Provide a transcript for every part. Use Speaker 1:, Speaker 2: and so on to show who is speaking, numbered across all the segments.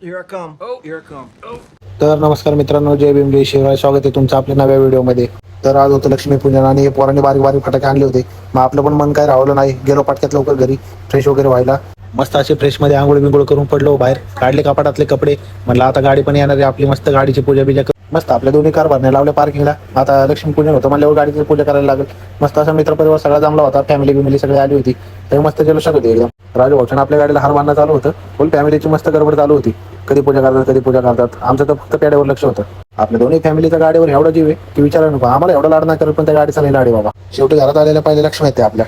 Speaker 1: Here I come. Oh, here I come. Oh.
Speaker 2: तर नमस्कार मित्रांनो, जय भीम जय शिवराय. स्वागत आहे तुमचं आपल्या नव्या व्हिडिओमध्ये. तर आज होतं लक्ष्मीपूजन आणि पोरांनी बारीक बारीक फटाके आणले होते. मग आपलं पण मन काय राहिलं नाही, गेलो पटक्यात लवकर घरी फ्रेश वगैरे व्हायला. मस्त असे फ्रेशमध्ये आंघोळ बिंगोळ करून पडलो बाहेर, काढले कपाटातले कपडे. म्हणलं आता गाडी पण येणार आहे आपली, मस्त गाडीची पूजा बिजा मस्त आपल्या दोन्ही कार भरण्या लावल्या पार्किंगला. आता लक्ष्मीपूजन होतं म्हणल्यावर गाडीची पूजा करायला लागेल. मस्त असा मित्रपरिवार सगळा जमला होता, फॅमिली बिमिली सगळी आली होती. तर मस्त जल्लोषात होती एकदम. राजू भाऊच्या आपल्या गाडीला हार बांधणं चालू होतं. फुल फॅमिलीची मस्त गडबड चालू होती. कधी पूजा करतात कधी पूजा करतात. आमचं तर फक्त पेड्यावर लक्ष होतं. आपल्या दोन्ही फॅमिलीच्या गाडीवर एवढा जीव आहे की विचारा नको. आम्हाला एवढा लाड नाही करत, पण त्या गाडीचा नाही लाड आहे बाबा. शेवटी घरात आलेल्या पहिले लक्ष्मी येते आपल्या.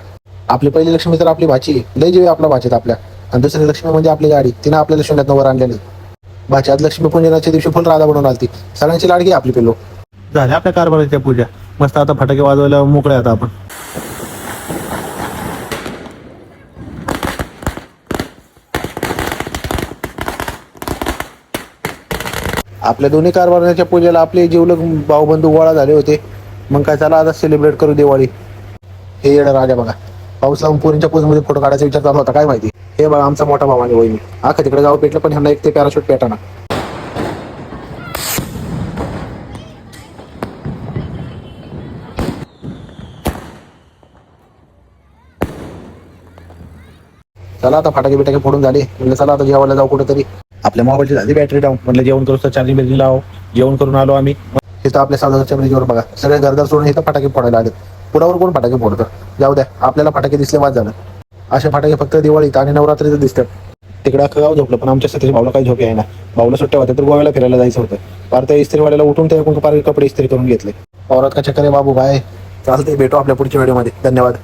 Speaker 2: आपली पहिली लक्ष्मी तर आपली भाची आहे. लय जीव आहे आपला भाचीत आपल्या. आणि दुसरी लक्ष्मी म्हणजे आपली गाडी. तिनं आपल्याला शून्यात वर आणलेली. भाची आज लक्ष्मीपूजनाच्या दिवशी फुल राधा बनवून आलती. सगळ्यांची लाडकी आपली पिल्लो. झाल्या आपल्या कारभाराच्या पूजा. मस्त आता फटाके वाजवायला मोकळे आता आपण. आपल्या दोन्ही कारभाराच्या पूजेला आपले जीवलग भाऊबंधू गोळा झाले होते. मग काय, चला आता सेलिब्रेट करू दिवाळी. हे येडं राजा बघा, पाऊस लावून पोरींच्या पोजमध्ये फोटो काढायचा विचार चालू होता, काय माहिती. हे बघा आमचा मोठा भाऊ आणि वहिनी. आखा तिकडे गाव पेटलं, पण ह्यांना एक ते पॅराशूट पेटाना. चला आता फटाके बिटाके फोडून झाले. म्हणलं चला आता जेवायला जाऊ कुठेतरी. आपल्या मोबाईलची झाली बॅटरी डाऊन. म्हणलं जेवण करू तर चार्जिंग बिर्जिंग लाव. जेवण करून आलो आम्ही. हे तर आपल्या सावधानच्या ब्रिजवर बघा, सगळे घरदार सोडून इथं फटाके फोडायला आले. पुरावर कोण फटाके फोडतं. जाऊ द्या, आपल्याला फटाके दिसले वाद झालं. असे फटाके फक्त दिवाळीत आणि नवरात्रीत दिसतात. तिकडे अख्खं गाव झोपलं, पण आमच्या सतीश भाऊला काही झोप आहे ना. भाऊला सुट्ट्या होत्या तर गोव्याला फिरायला जायचं होतं. पार त्या इस्त्रीवाल्याला उठून ते पार कपडे इस्त्री करून घेतले. औरत का चक्कर आहे बाबू, बाय. चालते, भेटू आपल्या पुढच्या व्हिडिओमध्ये. धन्यवाद.